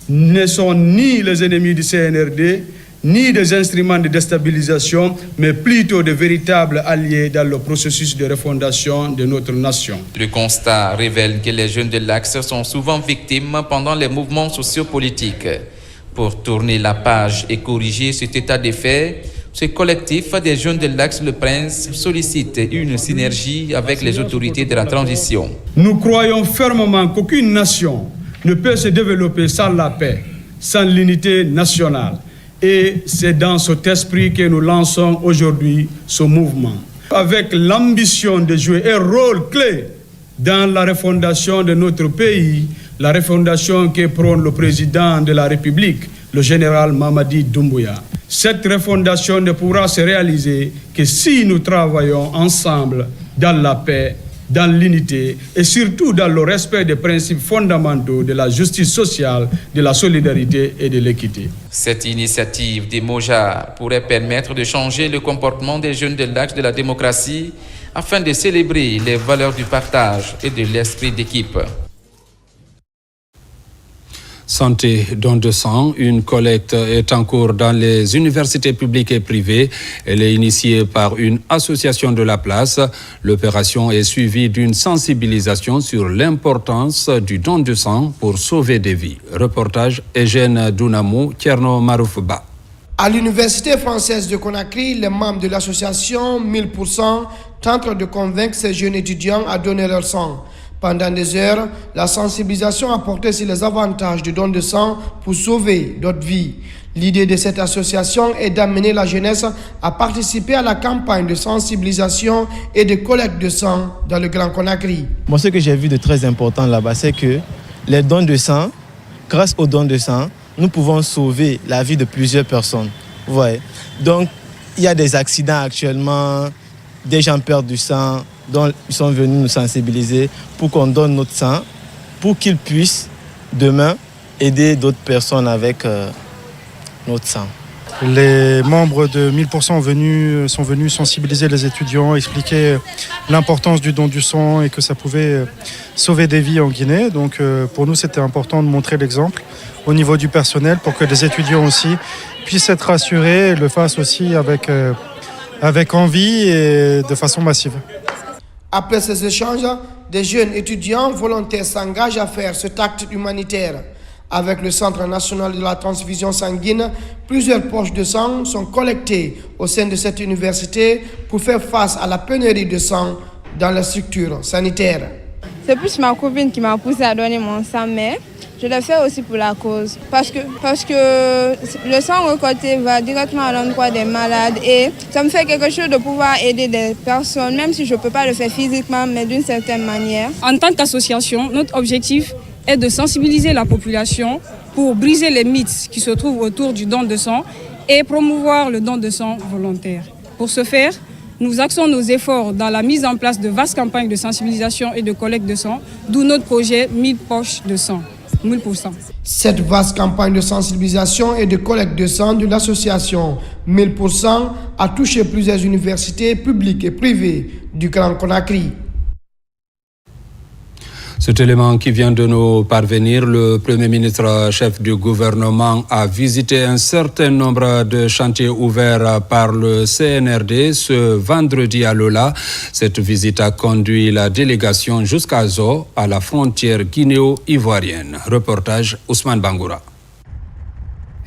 ne sont ni les ennemis du CNRD, ni des instruments de déstabilisation, mais plutôt de véritables alliés dans le processus de refondation de notre nation. Le constat révèle que les jeunes de l'Axe sont souvent victimes pendant les mouvements sociopolitiques. Pour tourner la page et corriger cet état des faits, Ce collectif des jeunes de l'Axe Le Prince sollicite une synergie avec les autorités de la transition. Nous croyons fermement qu'aucune nation ne peut se développer sans la paix, sans l'unité nationale. Et c'est dans cet esprit que nous lançons aujourd'hui ce mouvement. Avec l'ambition de jouer un rôle clé dans la refondation de notre pays, la refondation que prône le président de la République, le général Mamadi Doumbouya. Cette refondation ne pourra se réaliser que si nous travaillons ensemble dans la paix, dans l'unité et surtout dans le respect des principes fondamentaux de la justice sociale, de la solidarité et de l'équité. Cette initiative des Moja pourrait permettre de changer le comportement des jeunes de l'Axe de la démocratie afin de célébrer les valeurs du partage et de l'esprit d'équipe. Santé, don de sang, une collecte est en cours dans les universités publiques et privées. Elle est initiée par une association de la place. L'opération est suivie d'une sensibilisation sur l'importance du don de sang pour sauver des vies. Reportage Eugène Dounamou, Tierno Maroufba. À l'université française de Conakry, les membres de l'association 1000% tentent de convaincre ces jeunes étudiants à donner leur sang. Pendant des heures, la sensibilisation a porté sur les avantages du don de sang pour sauver d'autres vies. L'idée de cette association est d'amener la jeunesse à participer à la campagne de sensibilisation et de collecte de sang dans le Grand Conakry. Moi, ce que j'ai vu de très important là-bas, c'est que les dons de sang, grâce aux dons de sang, nous pouvons sauver la vie de plusieurs personnes. Vous voyez. Donc, il y a des accidents actuellement, des gens perdent du sang, donc ils sont venus nous sensibiliser pour qu'on donne notre sang, pour qu'ils puissent demain aider d'autres personnes avec notre sang. Les membres de 1000% sont venus sensibiliser les étudiants, expliquer l'importance du don du sang et que ça pouvait sauver des vies en Guinée. Donc pour nous, c'était important de montrer l'exemple au niveau du personnel pour que les étudiants aussi puissent être rassurés et le fassent aussi avec envie et de façon massive. Après ces échanges, des jeunes étudiants volontaires s'engagent à faire cet acte humanitaire. Avec le Centre national de la transfusion sanguine, plusieurs poches de sang sont collectées au sein de cette université pour faire face à la pénurie de sang dans les structures sanitaires. C'est plus ma copine qui m'a poussé à donner mon sang, mais je le fais aussi pour la cause. Parce que le sang récolté va directement à l'endroit des malades et ça me fait quelque chose de pouvoir aider des personnes, même si je ne peux pas le faire physiquement, mais d'une certaine manière. En tant qu'association, notre objectif est de sensibiliser la population pour briser les mythes qui se trouvent autour du don de sang et promouvoir le don de sang volontaire. Pour ce faire, nous axons nos efforts dans la mise en place de vastes campagnes de sensibilisation et de collecte de sang, d'où notre projet 1000 poches de sang. 1000%. Cette vaste campagne de sensibilisation et de collecte de sang de l'association 1000% a touché plusieurs universités publiques et privées du Grand Conakry. Cet élément qui vient de nous parvenir, le Premier ministre chef du gouvernement a visité un certain nombre de chantiers ouverts par le CNRD ce vendredi à Lola. Cette visite a conduit la délégation jusqu'à Zo, à la frontière guinéo-ivoirienne. Reportage Ousmane Bangoura.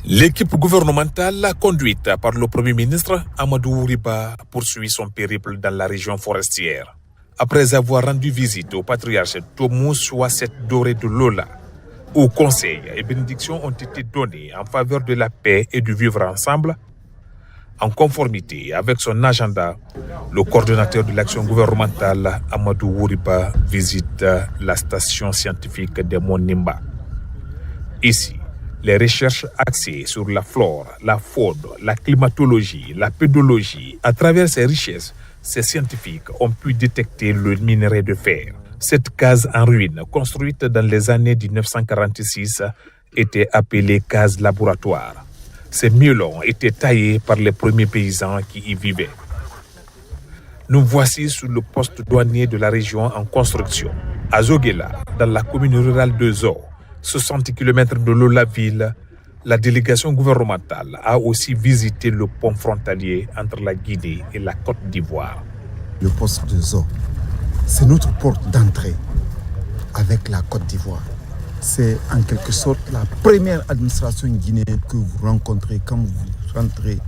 L'équipe gouvernementale conduite par le Premier ministre Amadou Ouriba poursuit son périple dans la région forestière. Après avoir rendu visite au patriarche Tomous Ouasset Doré de Lola, où conseils et bénédictions ont été donnés en faveur de la paix et du vivre ensemble, en conformité avec son agenda, le coordonnateur de l'action gouvernementale Amadou Ouriba visite la station scientifique de Monimba. Ici, les recherches axées sur la flore, la faune, la climatologie, la pédologie, à travers ces richesses, ces scientifiques ont pu détecter le minerai de fer. Cette case en ruine, construite dans les années 1946, était appelée case laboratoire. Ces melons étaient taillés par les premiers paysans qui y vivaient. Nous voici sur le poste douanier de la région en construction, à Zoguela, dans la commune rurale de Zo, 60 km de Lola-Ville. La délégation gouvernementale a aussi visité le pont frontalier entre la Guinée et la Côte d'Ivoire. Le poste de Zo, c'est notre porte d'entrée avec la Côte d'Ivoire. C'est en quelque sorte la première administration guinéenne que vous rencontrez quand vous rentrez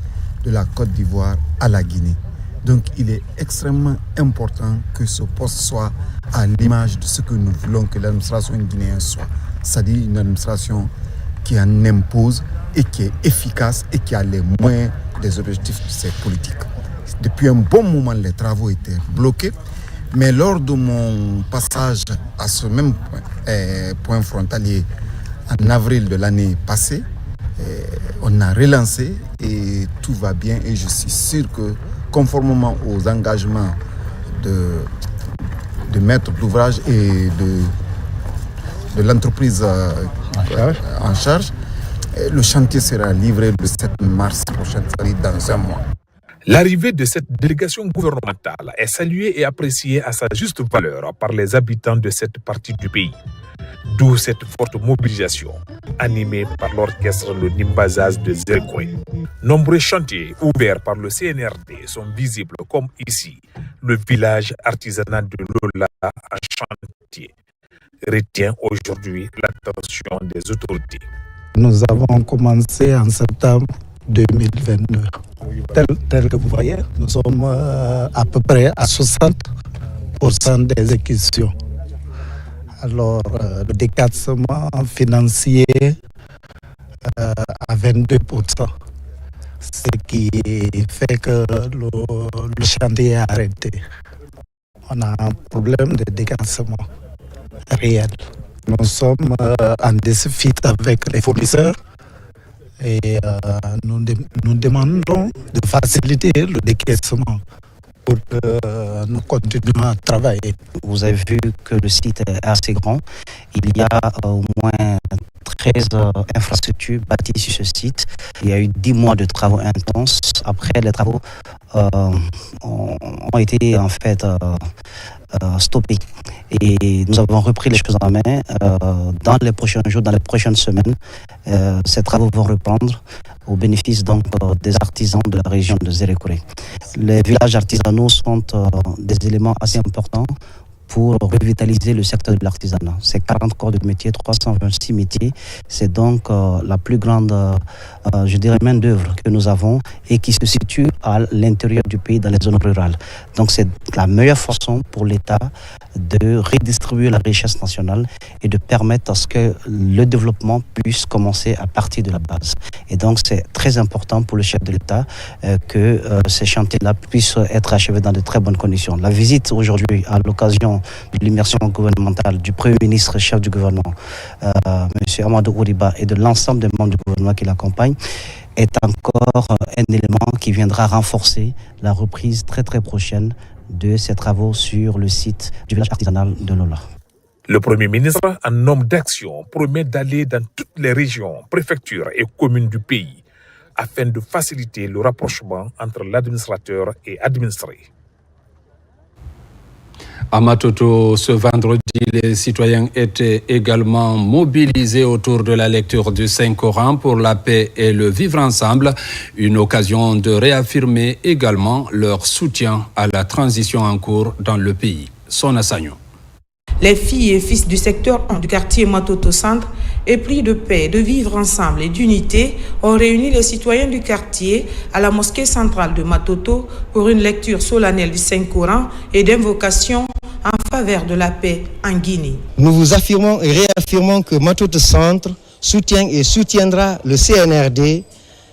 de la Côte d'Ivoire à la Guinée. Donc il est extrêmement important que ce poste soit à l'image de ce que nous voulons que l'administration guinéenne soit. C'est-à-dire une administration qui en impose et qui est efficace et qui a les moyens des objectifs de cette politique. Depuis un bon moment, les travaux étaient bloqués, mais lors de mon passage à ce même point frontalier en avril de l'année passée, on a relancé et tout va bien et je suis sûr que conformément aux engagements de maître d'ouvrage et de l'entreprise en charge, le chantier sera livré le 7 mars prochain, c'est-à-dire dans un mois. L'arrivée de cette délégation gouvernementale est saluée et appréciée à sa juste valeur par les habitants de cette partie du pays. D'où cette forte mobilisation, animée par l'orchestre Le Nimbazaz de Zerkoy. Nombreux chantiers ouverts par le CNRD sont visibles, comme ici, le village artisanal de Lola en chantier retient aujourd'hui l'attention des autorités. Nous avons commencé en septembre 2022. Tel que vous voyez, nous sommes à peu près à 60% des exécutions. Alors, le décaissement financier à 22%, ce qui fait que le chantier est arrêté. On a un problème de décaissement réel. Nous sommes en déficit avec les fournisseurs et nous demandons de faciliter le décaissement pour que nous continuions à travailler. Vous avez vu que le site est assez grand. Il y a au moins 13 infrastructures bâties sur ce site. Il y a eu 10 mois de travaux intenses. Après, les travaux ont été en fait stoppés. Et nous avons repris les choses en main. Dans les prochains jours, dans les prochaines semaines, ces travaux vont reprendre au bénéfice donc des artisans de la région de Zérékoré. Les villages artisanaux sont des éléments assez importants pour revitaliser le secteur de l'artisanat. C'est 40 corps de métier, 326 métiers. C'est donc la plus grande, je dirais, main d'œuvre que nous avons et qui se situe à l'intérieur du pays, dans les zones rurales. Donc c'est la meilleure façon pour l'État de redistribuer la richesse nationale et de permettre à ce que le développement puisse commencer à partir de la base. Et donc c'est très important pour le chef de l'État que ces chantiers-là puissent être achevés dans de très bonnes conditions. La visite aujourd'hui, à l'occasion de l'immersion gouvernementale du Premier ministre, chef du gouvernement, M. Amadou Ouriba, et de l'ensemble des membres du gouvernement qui l'accompagnent, est encore un élément qui viendra renforcer la reprise très très prochaine de ces travaux sur le site du village artisanal de Lola. Le Premier ministre, en homme d'action, promet d'aller dans toutes les régions, préfectures et communes du pays afin de faciliter le rapprochement entre l'administrateur et administré. À Matoto, ce vendredi, les citoyens étaient également mobilisés autour de la lecture du Saint-Coran pour la paix et le vivre ensemble, une occasion de réaffirmer également leur soutien à la transition en cours dans le pays. Sona Sagno. Les filles et fils du secteur 1 du quartier Matoto Centre, épris de paix, de vivre ensemble et d'unité, ont réuni les citoyens du quartier à la mosquée centrale de Matoto pour une lecture solennelle du Saint-Coran et d'invocation en faveur de la paix en Guinée. Nous vous affirmons et réaffirmons que Matoto Centre soutient et soutiendra le CNRD,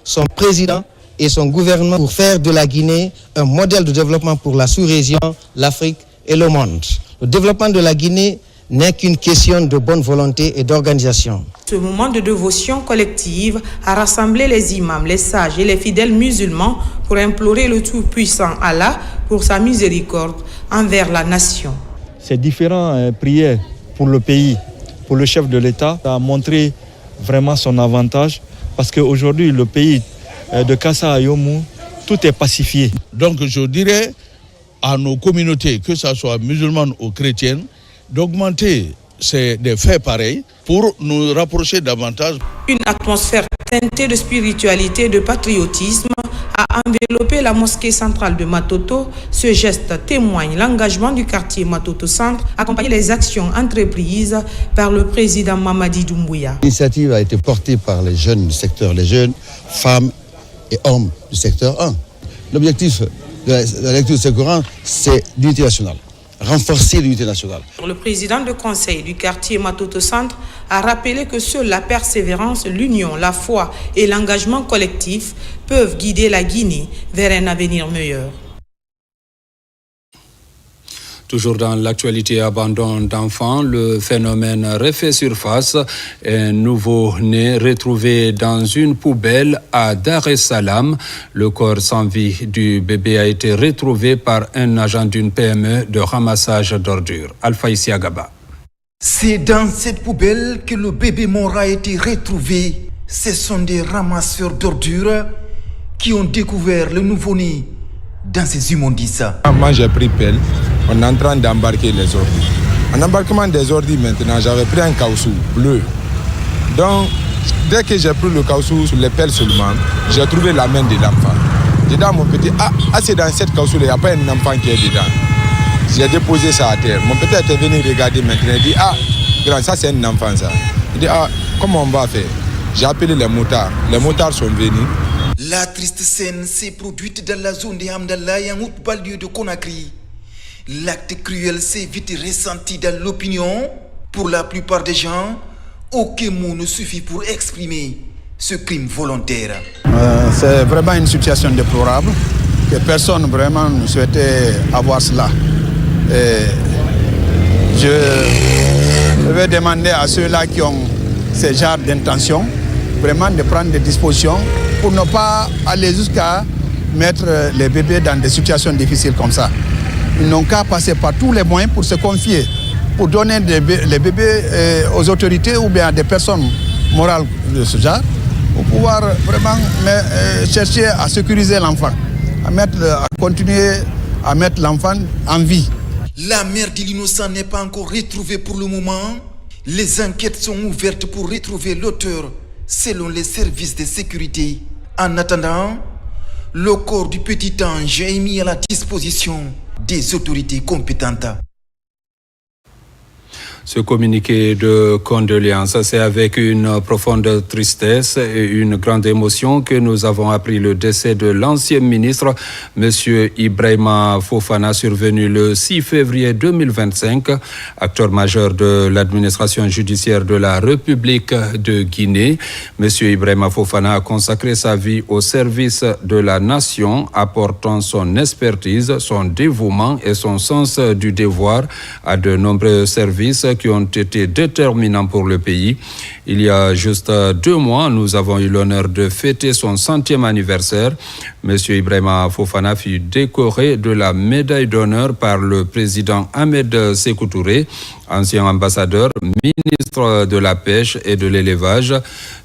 son président et son gouvernement pour faire de la Guinée un modèle de développement pour la sous-région, l'Afrique et le monde. Le développement de la Guinée n'est qu'une question de bonne volonté et d'organisation. Ce moment de dévotion collective a rassemblé les imams, les sages et les fidèles musulmans pour implorer le Tout-Puissant Allah pour sa miséricorde envers la nation. Ces différentes prières pour le pays, pour le chef de l'État, a montré vraiment son avantage parce qu'aujourd'hui, le pays de Kassa Ayomu, tout est pacifié. Donc je dirais à nos communautés, que ce soit musulmanes ou chrétiennes, d'augmenter des faits pareils pour nous rapprocher davantage. Une atmosphère teintée de spiritualité et de patriotisme a enveloppé la mosquée centrale de Matoto. Ce geste témoigne l'engagement du quartier Matoto Centre, accompagné les actions entreprises par le président Mamadi Doumbouya. L'initiative a été portée par les jeunes du secteur, les jeunes, femmes et hommes du secteur 1. L'objectif de la lecture de ce Coran, c'est l'unité nationale, renforcer l'unité nationale. Le président du conseil du quartier Matoto Centre a rappelé que seule la persévérance, l'union, la foi et l'engagement collectif peuvent guider la Guinée vers un avenir meilleur. Toujours dans l'actualité, abandon d'enfants, le phénomène refait surface. Un nouveau-né retrouvé dans une poubelle à Dar es Salaam. Le corps sans vie du bébé a été retrouvé par un agent d'une PME de ramassage d'ordures. Alpha Isiagaba. C'est dans cette poubelle que le bébé mort a été retrouvé. Ce sont des ramasseurs d'ordures qui ont découvert le nouveau-né dans ces immondices. Moi j'ai pris pelle, on est en train d'embarquer les ordures. En embarquement des ordures maintenant, j'avais pris un caoutchouc bleu. Donc, dès que j'ai pris le caoutchouc sur les pelles seulement, j'ai trouvé la main de l'enfant. J'ai dit à mon petit, c'est dans cette caoutchouc, il n'y a pas un enfant qui est dedans. J'ai déposé ça à terre. Mon petit était venu regarder maintenant, il dit, grand, ça c'est un enfant ça. Il dit, comment on va faire? J'ai appelé les motards. Les motards sont venus. La triste scène s'est produite dans la zone de Hamdallah, en haute banlieue de Conakry. L'acte cruel s'est vite ressenti dans l'opinion. Pour la plupart des gens, aucun mot ne suffit pour exprimer ce crime volontaire. C'est vraiment une situation déplorable, que personne vraiment ne souhaitait avoir cela. Et je vais demander à ceux-là qui ont ce genre d'intention, vraiment de prendre des dispositions pour ne pas aller jusqu'à mettre les bébés dans des situations difficiles comme ça. Ils n'ont qu'à passer par tous les moyens pour se confier, pour donner les bébés aux autorités ou bien à des personnes morales de ce genre, pour pouvoir vraiment chercher à sécuriser l'enfant, à continuer à mettre l'enfant en vie. La mère de l'innocent n'est pas encore retrouvée pour le moment. Les enquêtes sont ouvertes pour retrouver l'auteur selon les services de sécurité. En attendant, le corps du petit ange est mis à la disposition des autorités compétentes. Ce communiqué de condoléances, c'est avec une profonde tristesse et une grande émotion que nous avons appris le décès de l'ancien ministre, M. Ibrahima Fofana, survenu le 6 février 2025, acteur majeur de l'administration judiciaire de la République de Guinée. M. Ibrahima Fofana a consacré sa vie au service de la nation, apportant son expertise, son dévouement et son sens du devoir à de nombreux services qui ont été déterminants pour le pays. Il y a juste 2 mois, nous avons eu l'honneur de fêter son 100e anniversaire. Monsieur Ibrahima Fofana fut décoré de la médaille d'honneur par le président Ahmed Sékou Touré, ancien ambassadeur, ministre de la Pêche et de l'Élevage.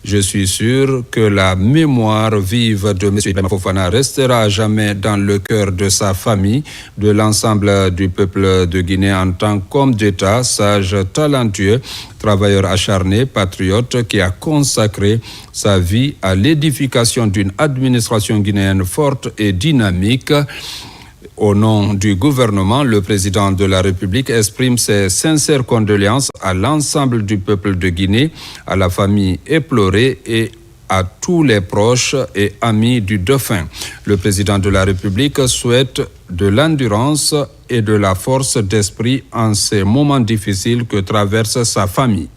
Je suis sûr que la mémoire vive de M. Ibrahima Fofana restera à jamais dans le cœur de sa famille, de l'ensemble du peuple de Guinée en tant qu'homme d'État, sage, talentueux, travailleur acharné, patriote qui a consacré sa vie à l'édification d'une administration guinéenne forte et dynamique. Au nom du gouvernement, le président de la République exprime ses sincères condoléances à l'ensemble du peuple de Guinée, à la famille éplorée et à tous les proches et amis du défunt. Le président de la République souhaite de l'endurance et de la force d'esprit en ces moments difficiles que traverse sa famille.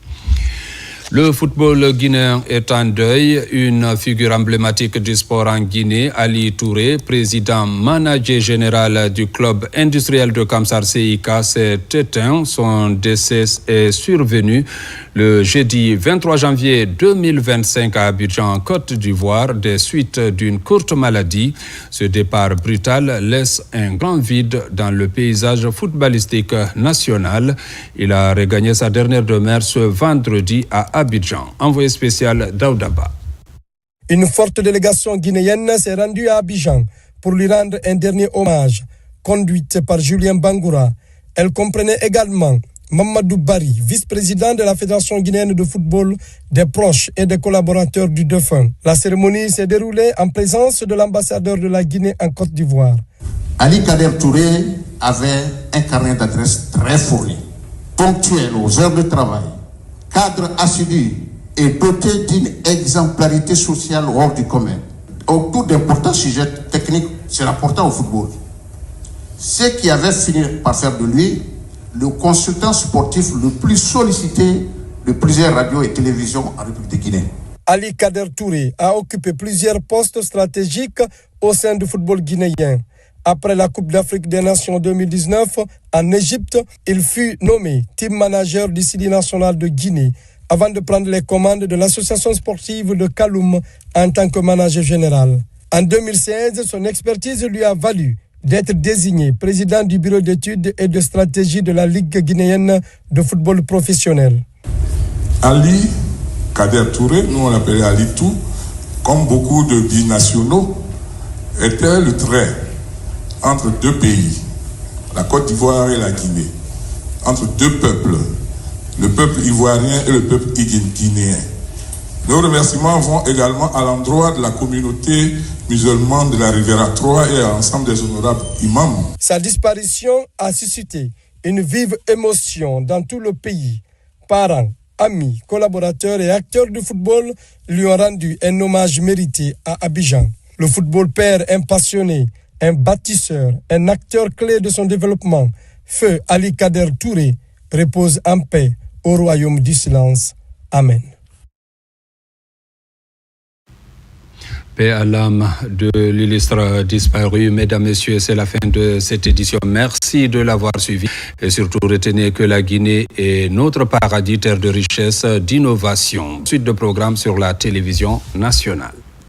Le football guinéen est en deuil. Une figure emblématique du sport en Guinée, Ali Touré, président manager général du club industriel de Kamsar CIK, s'est éteint. Son décès est survenu le jeudi 23 janvier 2025 à Abidjan, Côte d'Ivoire, des suites d'une courte maladie. Ce départ brutal laisse un grand vide dans le paysage footballistique national. Il a regagné sa dernière demeure ce vendredi à Abidjan. Envoyé spécial Daoudaba. Une forte délégation guinéenne s'est rendue à Abidjan pour lui rendre un dernier hommage, conduite par Julien Bangoura. Elle comprenait également Mamadou Bari, vice-président de la Fédération guinéenne de football, des proches et des collaborateurs du défunt. La cérémonie s'est déroulée en présence de l'ambassadeur de la Guinée en Côte d'Ivoire. Ali Kader Touré avait un carnet d'adresse très fourni, ponctuel aux heures de travail, cadre assidu et doté d'une exemplarité sociale hors du commun. autour d'importants sujets techniques se rapportant au football. Ce qui avait fini par faire de lui le consultant sportif le plus sollicité de plusieurs radios et télévisions en République de Guinée. Ali Kader Touré a occupé plusieurs postes stratégiques au sein du football guinéen. Après la Coupe d'Afrique des Nations 2019 en Égypte, il fut nommé team manager du Sidi national de Guinée avant de prendre les commandes de l'association sportive de Kaloum en tant que manager général. En 2016, son expertise lui a valu d'être désigné président du bureau d'études et de stratégie de la Ligue guinéenne de football professionnel. Ali Kader Touré, nous on l'appelait Ali Tou, comme beaucoup de binationaux, était le trait entre deux pays, la Côte d'Ivoire et la Guinée, entre deux peuples, le peuple ivoirien et le peuple guinéen. Nos remerciements vont également à l'endroit de la communauté musulmane de la Riviera 3 et à l'ensemble des honorables imams. Sa disparition a suscité une vive émotion dans tout le pays. Parents, amis, collaborateurs et acteurs du football lui ont rendu un hommage mérité à Abidjan. Le football perd un passionné, un bâtisseur, un acteur clé de son développement. Feu Ali Kader Touré repose en paix au royaume du silence. Amen. Paix à l'âme de l'illustre disparu. Mesdames, Messieurs, c'est la fin de cette édition. Merci de l'avoir suivi. Et surtout, retenez que la Guinée est notre paradis, terre de richesse, d'innovation. Suite de programmes sur la télévision nationale.